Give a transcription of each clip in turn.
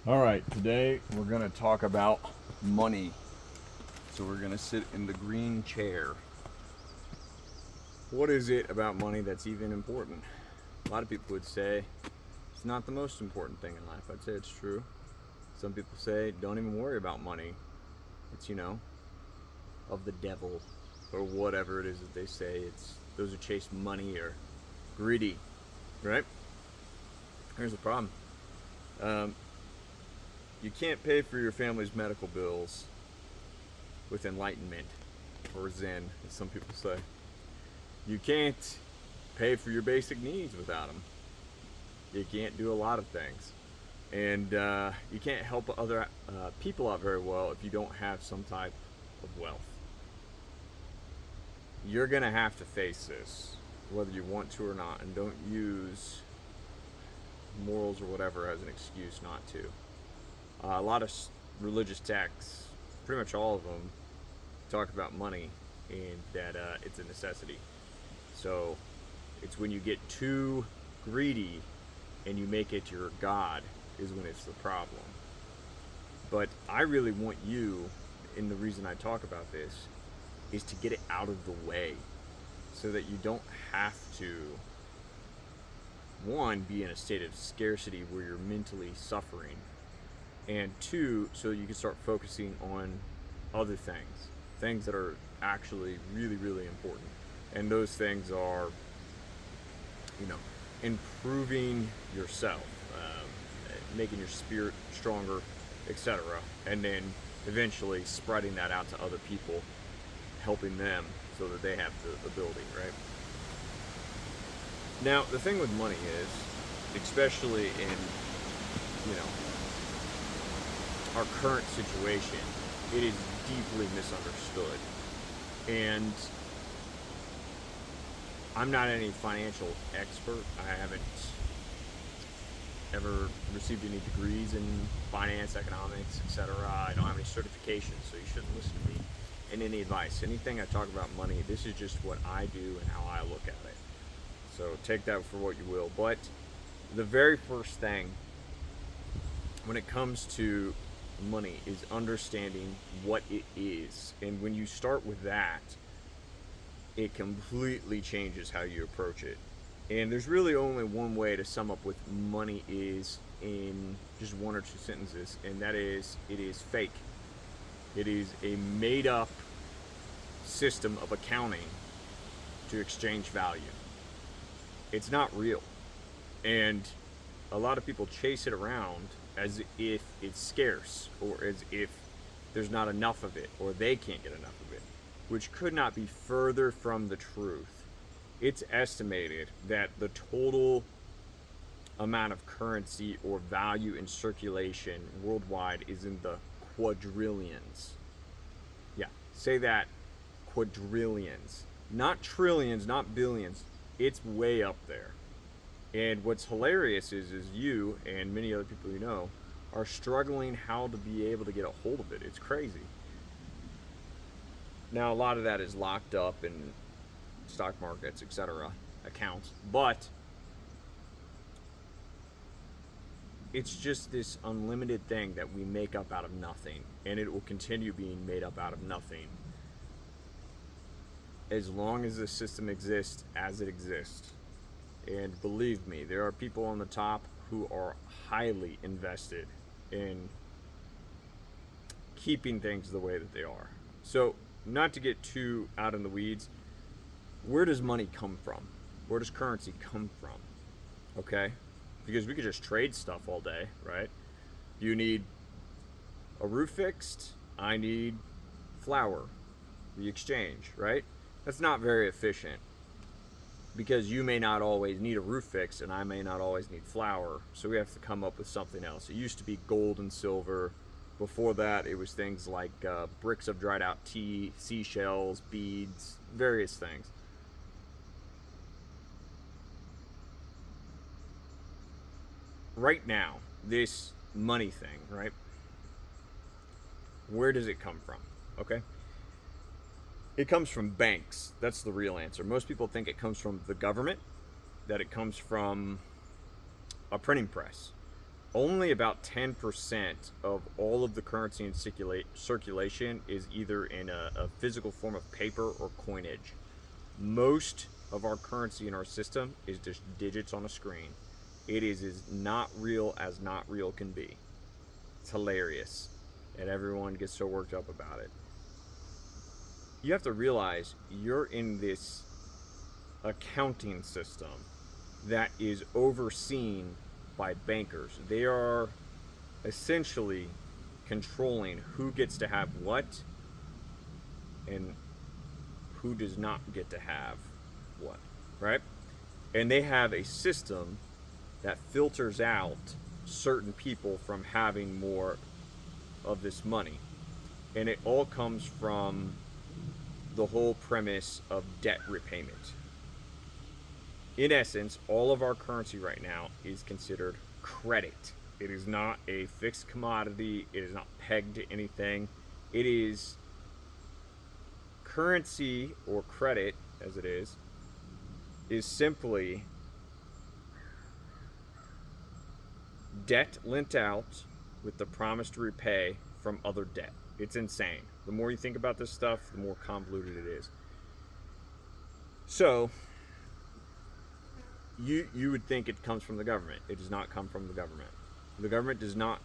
All right, today we're going to talk about money. So we're going to sit in the green chair. What is it about money that's even important? A lot of people would say it's not the most important thing in life. I'd say it's true. Some people say don't even worry about money. It's, of the devil or whatever it is that they say. It's those who chase money or greedy, right? Here's the problem. You can't pay for your family's medical bills with enlightenment or zen, as some people say. You can't pay for your basic needs without them. You can't do a lot of things. And you can't help other people out very well if you don't have some type of wealth. You're going to have to face this, whether you want to or not, and don't use morals or whatever as an excuse not to. A lot of religious texts, pretty much all of them, talk about money and that it's a necessity. So it's when you get too greedy and you make it your God is when it's the problem. But I really want you, and the reason I talk about this, is to get it out of the way so that you don't have to, one, be in a state of scarcity where you're mentally suffering, and two, so you can start focusing on other things that are actually really, really important. And those things are, improving yourself, making your spirit stronger, etc. And then eventually spreading that out to other people, helping them so that they have the ability, right? Now, the thing with money is, especially in, our current situation, it is deeply misunderstood. And I'm not any financial expert. I haven't ever received any degrees in finance, economics, etc. I don't have any certifications, so you shouldn't listen to me in any advice. Anything I talk about money, this is just what I do and how I look at it. So take that for what you will. But the very first thing when it comes to money is understanding what it is. And when you start with that, it completely changes how you approach it. And there's really only one way to sum up what money is in just one or two sentences, and that is, it is fake. It is a made up system of accounting to exchange value. It's not real. And a lot of people chase it around as if it's scarce, or as if there's not enough of it, or they can't get enough of it, which could not be further from the truth. It's estimated that the total amount of currency or value in circulation worldwide is in the quadrillions. Yeah, say that, quadrillions. Not trillions, not billions. It's way up there. And what's hilarious is you and many other people you know are struggling how to be able to get a hold of it. It's crazy. Now, a lot of that is locked up in stock markets, etc., accounts, but it's just this unlimited thing that we make up out of nothing, and it will continue being made up out of nothing as long as the system exists as it exists. And believe me, there are people on the top who are highly invested in keeping things the way that they are. So, not to get too out in the weeds, where does money come from? Where does currency come from? Okay? Because we could just trade stuff all day, right? You need a roof fixed, I need flour. We exchange, right? That's not very efficient, because you may not always need a roof fix and I may not always need flour, so we have to come up with something else. It used to be gold and silver. Before that, it was things like bricks of dried out tea, seashells, beads, various things. Right now, this money thing, right? Where does it come from? Okay? It comes from banks. That's the real answer. Most people think it comes from the government, that it comes from a printing press. only about 10% of all of the currency in circulation is either in a physical form of paper or coinage. Most of our currency in our system is just digits on a screen. It is as not real as not real can be. It's hilarious, and everyone gets so worked up about it. You have to realize you're in this accounting system that is overseen by bankers. They are essentially controlling who gets to have what and who does not get to have what, right? And they have a system that filters out certain people from having more of this money. And it all comes from the whole premise of debt repayment. In essence, all of our currency right now is considered credit. It is not a fixed commodity, it is not pegged to anything. It is currency, or credit as it is simply debt lent out with the promise to repay from other debt. It's insane. The more you think about this stuff, the more convoluted it is. So, you would think it comes from the government. It does not come from the government. The government does not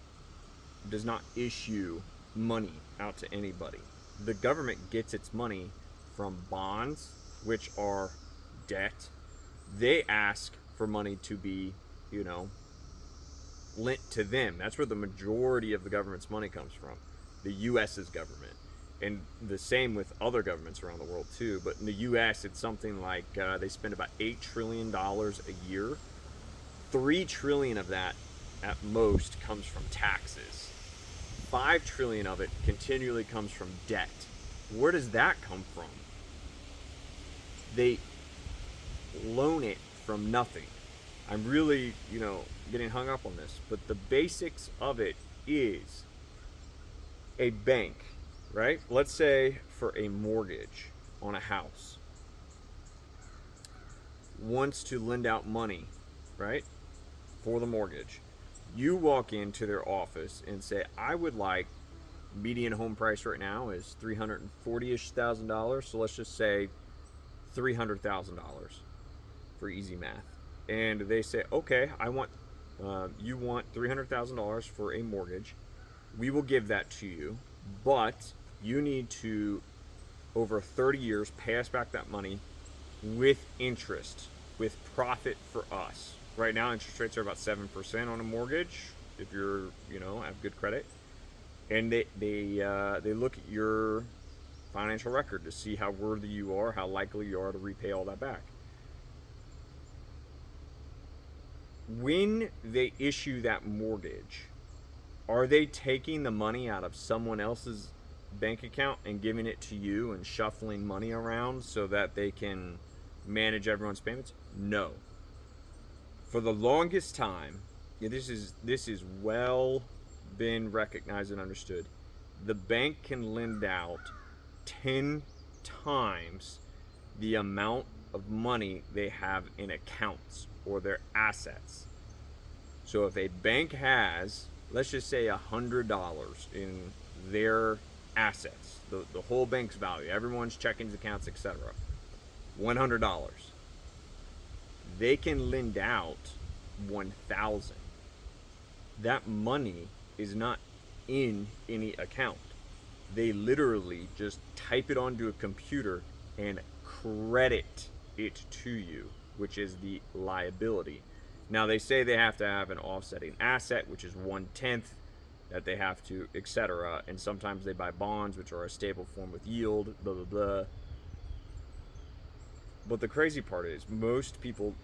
issue money out to anybody. The government gets its money from bonds, which are debt. They ask for money to be, lent to them. That's where the majority of the government's money comes from. The U.S.'s government. And the same with other governments around the world too. But in the U.S., it's something like they spend about $8 trillion a year. $3 trillion of that, at most, comes from taxes. $5 trillion of it continually comes from debt. Where does that come from? They loan it from nothing. I'm really, getting hung up on this, but the basics of it is a bank, right? Let's say for a mortgage on a house, wants to lend out money, right, for the mortgage. You walk into their office and say, I would like, median home price right now is $340,000, so let's just say $300,000 for easy math. And they say, okay, you want $300,000 for a mortgage. We will give that to you, but you need to, over 30 years, pay us back that money with interest, with profit for us. Right now, interest rates are about 7% on a mortgage if you're, have good credit. And they look at your financial record to see how worthy you are, how likely you are to repay all that back. When they issue that mortgage, are they taking the money out of someone else's bank account and giving it to you and shuffling money around so that they can manage everyone's payments? No. For the longest time, this is well been recognized and understood. The bank can lend out 10 times the amount of money they have in accounts or their assets. So if a bank has, let's just say $100 in their assets, the whole bank's value, everyone's checkings, accounts, etc., $100, they can lend out 1,000. That money is not in any account. They literally just type it onto a computer and credit it to you, which is the liability. Now they say they have to have an offsetting asset, which is 1/10 that they have to, etc. And sometimes they buy bonds, which are a stable form with yield, blah, blah, blah. But the crazy part is most people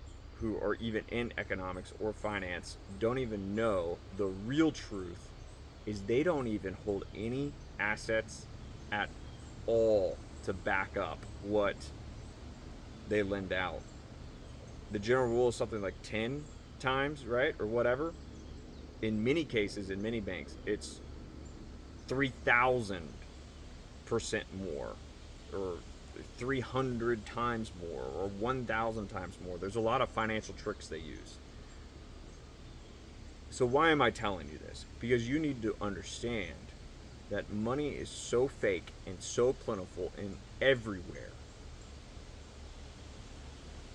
who are even in economics or finance don't even know the real truth is they don't even hold any assets at all to back up what they lend out. The general rule is something like 10 times, right? Or whatever. In many cases, in many banks, it's 3,000% more, or 300 times more, or 1,000 times more. There's a lot of financial tricks they use. So why am I telling you this? Because you need to understand that money is so fake and so plentiful and everywhere.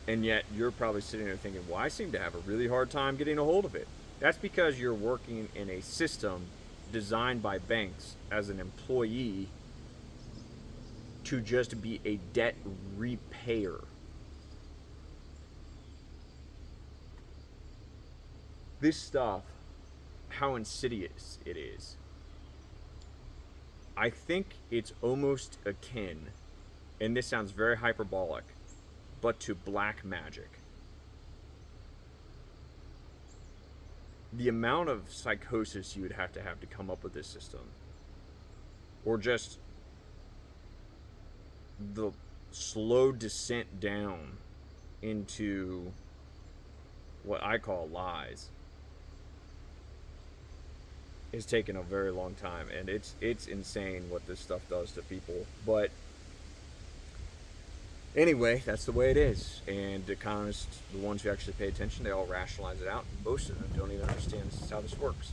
And yet you're probably sitting there thinking, well, I seem to have a really hard time getting a hold of it. That's because you're working in a system designed by banks as an employee to just be a debt repayer. This stuff, how insidious it is. I think it's almost akin, and this sounds very hyperbolic, but to black magic. The amount of psychosis you would have to come up with this system, or just the slow descent down into what I call lies, has taken a very long time, and it's insane what this stuff does to people. But anyway, that's the way it is. And economists, the ones who actually pay attention, they all rationalize it out. Most of them don't even understand this is how this works.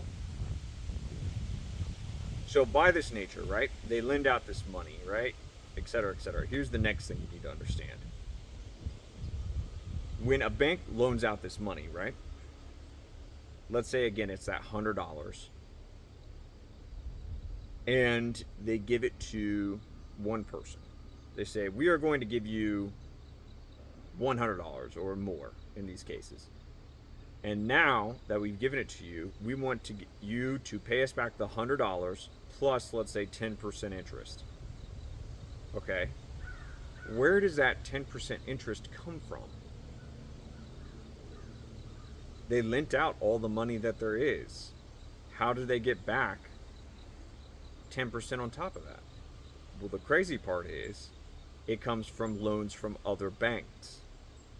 So by this nature, right, they lend out this money, right, et cetera, et cetera. Here's the next thing you need to understand. When a bank loans out this money, right, let's say again it's that $100, and they give it to one person. They say, we are going to give you $100 or more in these cases. And now that we've given it to you, we want to get you to pay us back the $100 plus, let's say, 10% interest. Okay. Where does that 10% interest come from? They lent out all the money that there is. How do they get back 10% on top of that? Well, the crazy part is it comes from loans from other banks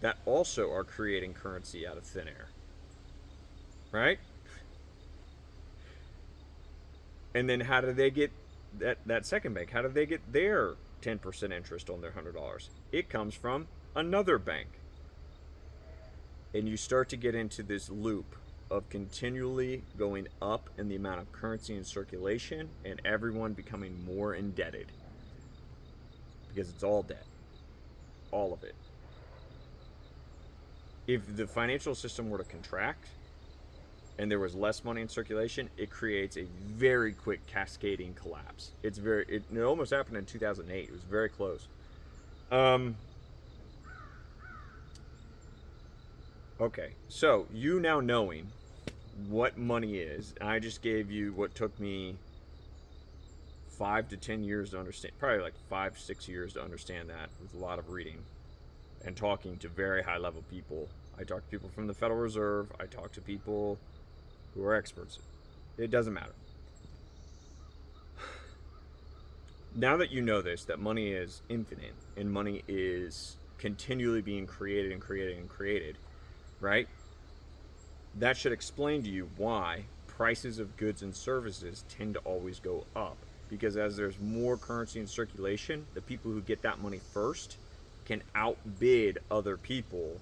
that also are creating currency out of thin air. Right? And then how do they get that second bank? How do they get their 10% interest on their $100? It comes from another bank. And you start to get into this loop of continually going up in the amount of currency in circulation and everyone becoming more indebted. Because it's all debt. All of it. If the financial system were to contract and there was less money in circulation, it creates a very quick cascading collapse. It almost happened in 2008. It was very close. Okay, so you now knowing what money is, I just gave you what took me 5 to 10 years to understand, probably like 5, 6 years to understand that, with a lot of reading and talking to very high level people. I talk to people from the Federal Reserve. I talk to people who are experts. It doesn't matter. Now that you know this, that money is infinite and money is continually being created and created and created, right? That should explain to you why prices of goods and services tend to always go up. Because as there's more currency in circulation, the people who get that money first can outbid other people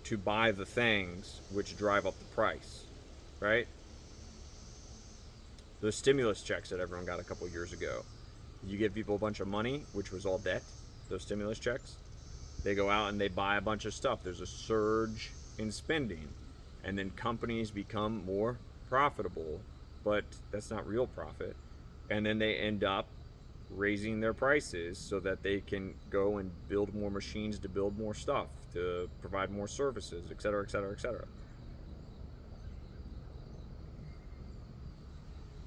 to buy the things which drive up the price, right? Those stimulus checks that everyone got a couple years ago, you give people a bunch of money, which was all debt, those stimulus checks, they go out and they buy a bunch of stuff. There's a surge in spending, and then companies become more profitable, but that's not real profit. And then they end up raising their prices so that they can go and build more machines to build more stuff, to provide more services, et cetera, et cetera, et cetera.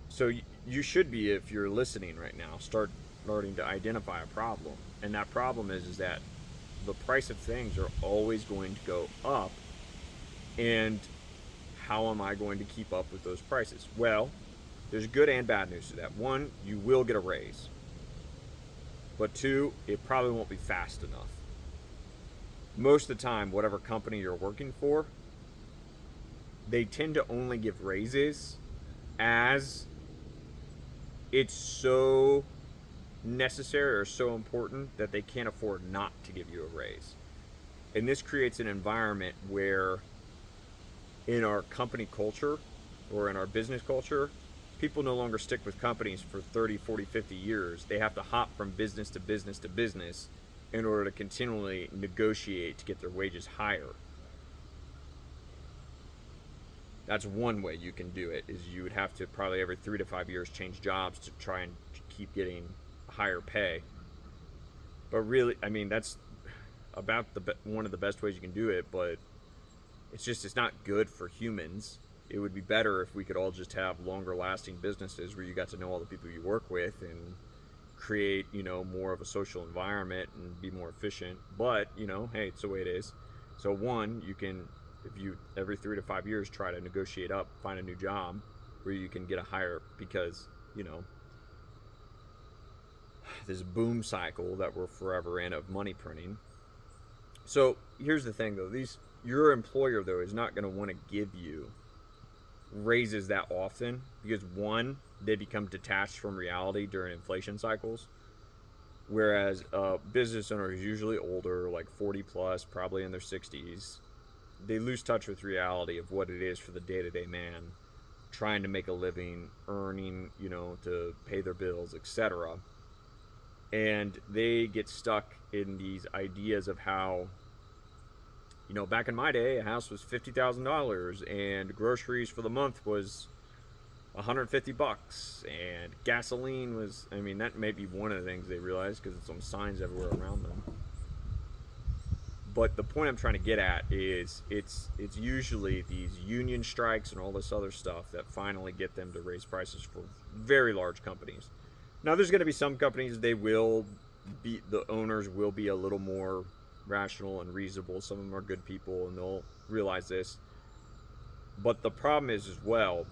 So you should be, if you're listening right now, starting to identify a problem. And that problem is that the price of things are always going to go up. And how am I going to keep up with those prices? Well, there's good and bad news to that. One, you will get a raise. But two, it probably won't be fast enough. Most of the time, whatever company you're working for, they tend to only give raises as it's so necessary or so important that they can't afford not to give you a raise. And this creates an environment where in our company culture or in our business culture, people no longer stick with companies for 30, 40, 50 years. They have to hop from business to business to business in order to continually negotiate to get their wages higher. That's one way you can do it, is you would have to probably every 3 to 5 years change jobs to try and keep getting higher pay. But really, I mean, that's about one of the best ways you can do it, but it's not good for humans. It would be better if we could all just have longer lasting businesses where you got to know all the people you work with and create, more of a social environment and be more efficient. But, hey, it's the way it is. So one, you can, if you every 3 to 5 years try to negotiate up, find a new job where you can get a higher, because, this boom cycle that we're forever in of money printing. So here's the thing though, your employer though is not going to want to give you raises that often, because one, they become detached from reality during inflation cycles, whereas a business owner is usually older, like 40 plus, probably in their 60s. They lose touch with reality of what it is for the day-to-day man trying to make a living, earning, to pay their bills, etc. And they get stuck in these ideas of how, back in my day, a house was $50,000 and groceries for the month was $150, and gasoline was, that may be one of the things they realize because it's on signs everywhere around them. But the point I'm trying to get at is it's usually these union strikes and all this other stuff that finally get them to raise prices for very large companies. Now, there's going to be some companies, the owners will be a little more rational and reasonable. Some of them are good people and they'll realize this. But the problem is as well,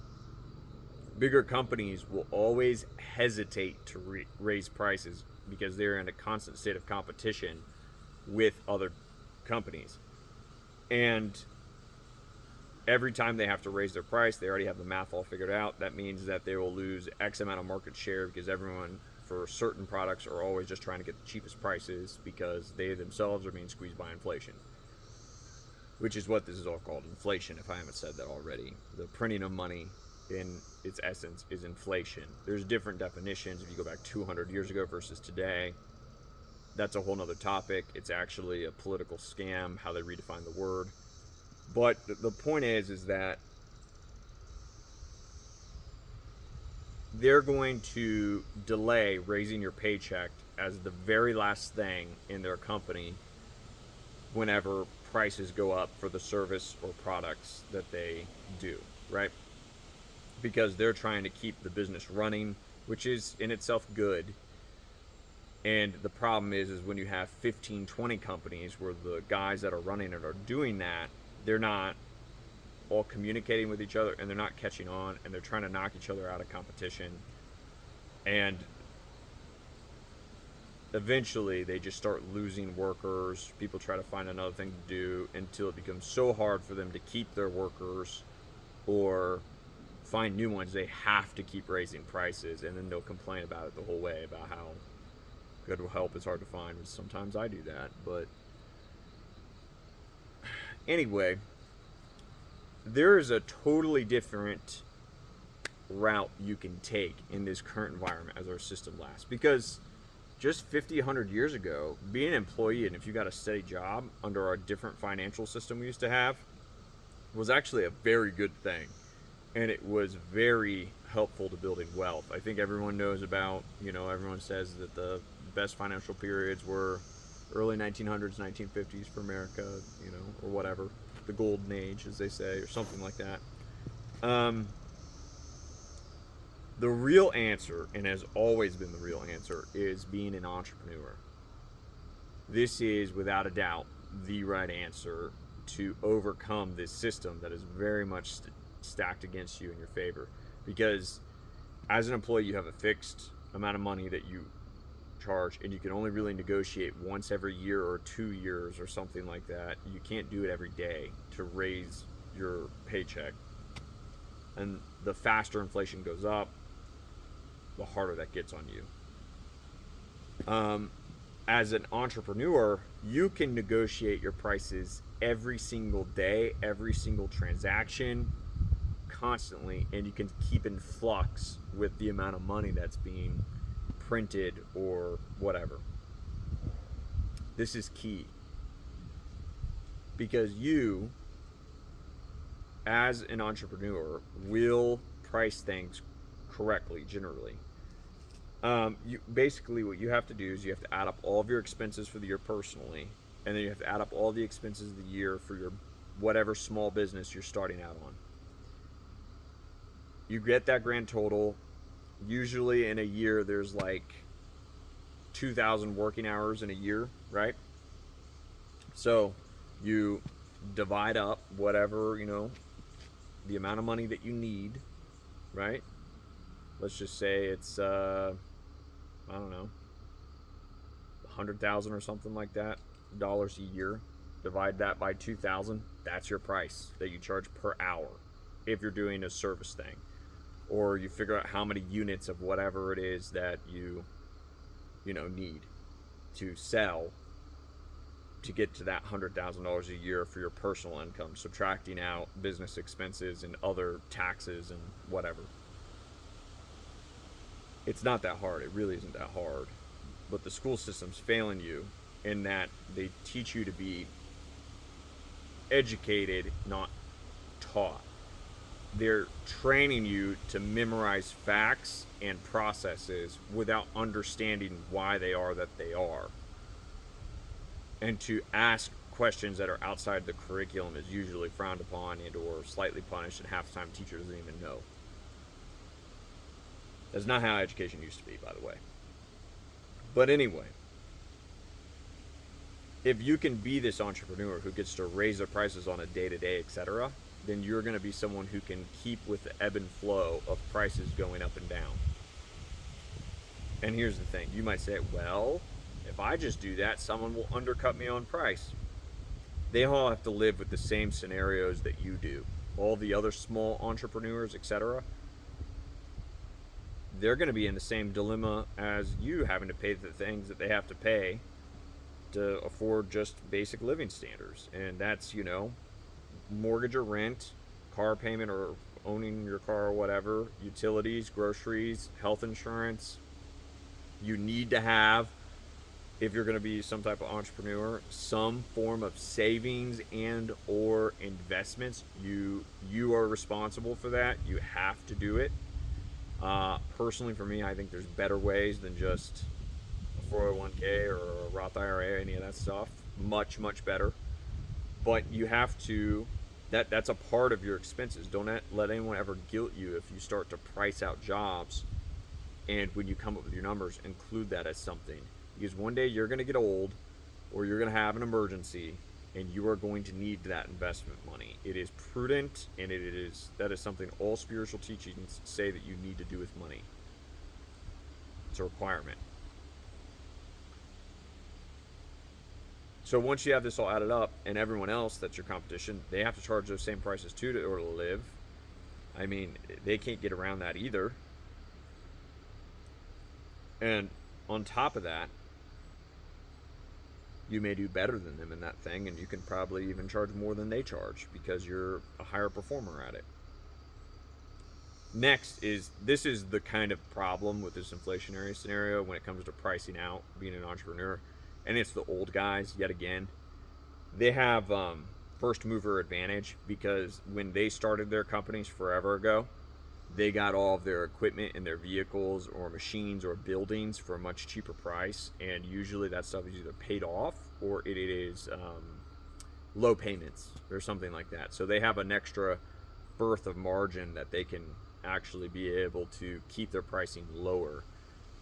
bigger companies will always hesitate to raise prices because they're in a constant state of competition with other companies. And every time they have to raise their price, they already have the math all figured out. That means that they will lose X amount of market share because everyone for certain products are always just trying to get the cheapest prices because they themselves are being squeezed by inflation, which is what this is all called, inflation, if I haven't said that already. The printing of money in its essence is inflation. There's different definitions if you go back 200 years ago versus today. That's a whole nother topic. It's actually a political scam, how they redefine the word. But the point is that they're going to delay raising your paycheck as the very last thing in their company whenever prices go up for the service or products that they do, right? Because they're trying to keep the business running, which is in itself good. And the problem is when you have 15, 20 companies where the guys that are running it are doing that, they're not all communicating with each other and they're not catching on, and they're trying to knock each other out of competition. And eventually they just start losing workers. People try to find another thing to do until it becomes so hard for them to keep their workers or find new ones. They have to keep raising prices, and then they'll complain about it the whole way about how good help is hard to find, which sometimes I do that. But anyway, there is a totally different route you can take in this current environment as our system lasts. Because just 50, 100 years ago, being an employee, and if you got a steady job under our different financial system we used to have, was actually a very good thing. And it was very helpful to building wealth. I think everyone knows about, everyone says that the best financial periods were early 1900s, 1950s for America, or whatever, the golden age, as they say, or something like that. The real answer, and has always been the real answer, is being an entrepreneur. This is, without a doubt, the right answer to overcome this system that is very much stacked against you in your favor. Because as an employee, you have a fixed amount of money that you charge, and you can only really negotiate once every year or 2 years or something like that. You can't do it every day to raise your paycheck. And the faster inflation goes up, the harder that gets on you. As an entrepreneur, you can negotiate your prices every single day, every single transaction, constantly, and you can keep in flux with the amount of money that's being printed or whatever. This is key because you, as an entrepreneur, will price things correctly generally. You basically, what you have to do is you have to add up all of your expenses for the year personally, and then you have to add up all the expenses of the year for your whatever small business you're starting out on. You get that grand total. Usually in a year, there's like 2,000 working hours in a year, right? So you divide up whatever, the amount of money that you need, right? Let's just say it's, I don't know, 100,000 or something like that, dollars a year. Divide that by 2,000. That's your price that you charge per hour if you're doing a service thing. Or you figure out how many units of whatever it is that you need to sell to get to that $100,000 a year for your personal income, subtracting out business expenses and other taxes and whatever. It's not that hard. It really isn't that hard. But the school system's failing you in that they teach you to be educated, not taught. They're training you to memorize facts and processes without understanding why they are that they are. And to ask questions that are outside the curriculum is usually frowned upon and or slightly punished, and half the time the teacher doesn't even know. That's not how education used to be, by the way. But anyway, if you can be this entrepreneur who gets to raise their prices on a day-to-day, etc., then you're going to be someone who can keep with the ebb and flow of prices going up and down. And here's the thing. You might say, well, if I just do that, someone will undercut me on price. They all have to live with the same scenarios that you do. All the other small entrepreneurs, etc., they're going to be in the same dilemma as you, having to pay the things that they have to pay to afford just basic living standards. And that's, mortgage or rent, car payment or owning your car or whatever, utilities, groceries, health insurance. You need to have, if you're going to be some type of entrepreneur, some form of savings and or investments. You are responsible for that. You have to do it. Personally, for me, I think there's better ways than just a 401k or a Roth IRA, any of that stuff. Much, much better. But you have to, that's a part of your expenses. Don't let anyone ever guilt you if you start to price out jobs, and when you come up with your numbers, include that as something. Because one day you're going to get old, or you're going to have an emergency, and you are going to need that investment money. It is prudent, and that is something all spiritual teachings say that you need to do with money. It's a requirement. So once you have this all added up, and everyone else that's your competition, they have to charge those same prices too in order to live. I mean, they can't get around that either. And on top of that, you may do better than them in that thing, and you can probably even charge more than they charge because you're a higher performer at it. Next this is the kind of problem with this inflationary scenario when it comes to pricing out being an entrepreneur, and it's the old guys yet again. They have first mover advantage because when they started their companies forever ago, they got all of their equipment and their vehicles or machines or buildings for a much cheaper price, and usually that stuff is either paid off or it is low payments or something like that. So they have an extra berth of margin that they can actually be able to keep their pricing lower.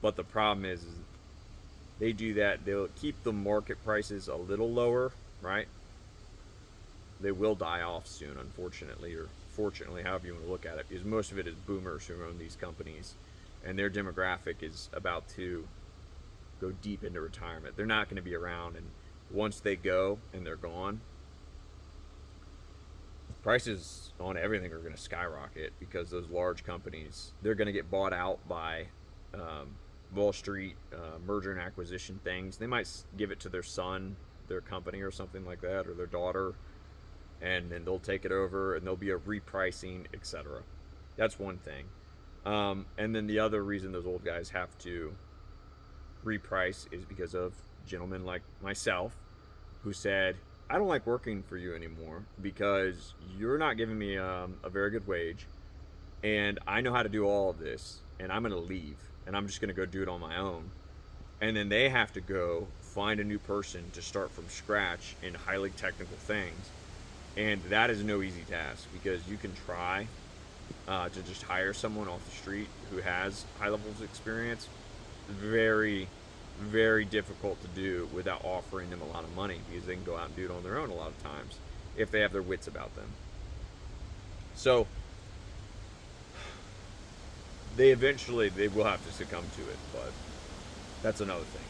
But the problem is they do that, they'll keep the market prices a little lower, right? They will die off soon, unfortunately, or fortunately, however you want to look at it, because most of it is boomers who own these companies, and their demographic is about to go deep into retirement. They're not going to be around, and once they go and they're gone, prices on everything are going to skyrocket because those large companies, they're going to get bought out by Wall Street merger and acquisition things. They might give it to their son, their company or something like that, or their daughter, and then they'll take it over, and there'll be a repricing, etc. That's one thing. And then the other reason those old guys have to reprice is because of gentlemen like myself who said, I don't like working for you anymore because you're not giving me a very good wage, and I know how to do all of this, and I'm going to leave, and I'm just going to go do it on my own. And then they have to go find a new person to start from scratch in highly technical things. And that is no easy task, because you can try to just hire someone off the street who has high levels of experience. Very, very difficult to do without offering them a lot of money, because they can go out and do it on their own a lot of times if they have their wits about them. So they will have to succumb to it, but that's another thing.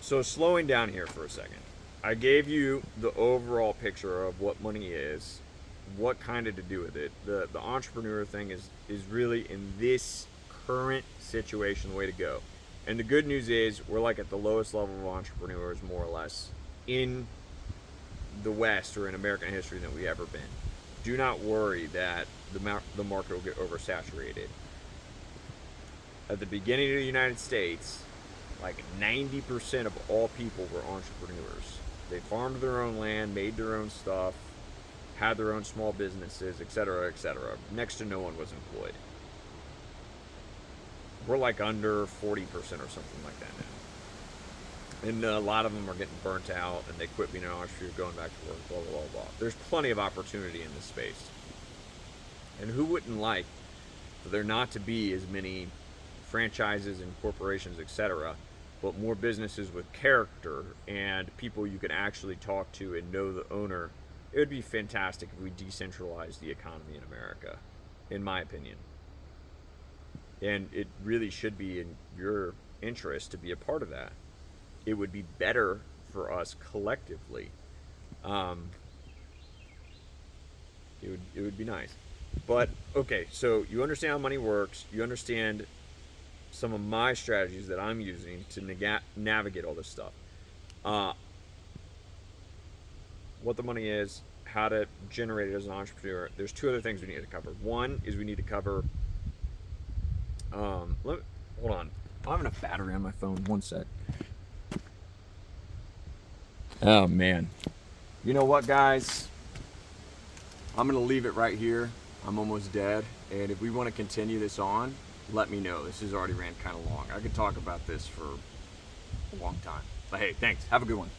So slowing down here for a second, I gave you the overall picture of what money is, what kind of to do with it. The entrepreneur thing is really, in this current situation, the way to go. And the good news is we're like at the lowest level of entrepreneurs, more or less, in the West or in American history than we've ever been. Do not worry that the market will get oversaturated. At the beginning of the United States, like 90% of all people were entrepreneurs. They farmed their own land, made their own stuff, had their own small businesses, etc., etc. Next to no one was employed. We're like under 40% or something like that now. And a lot of them are getting burnt out, and they quit being an entrepreneur, going back to work, blah, blah, blah, blah. There's plenty of opportunity in this space. And who wouldn't like for there not to be as many franchises and corporations, etc., but more businesses with character and people you can actually talk to and know the owner? It would be fantastic if we decentralized the economy in America, in my opinion. And it really should be in your interest to be a part of that. It would be better for us collectively. It would be nice. But okay, so you understand how money works. You understand some of my strategies that I'm using to navigate all this stuff. What the money is, how to generate it as an entrepreneur. There's two other things we need to cover. One is we need to cover. Hold on. I don't have enough battery on my phone. One sec. Oh man. You know what, guys? I'm gonna leave it right here. I'm almost dead, and if we want to continue this on, let me know. This has already ran kind of long. I could talk about this for a long time. But hey, thanks. Have a good one.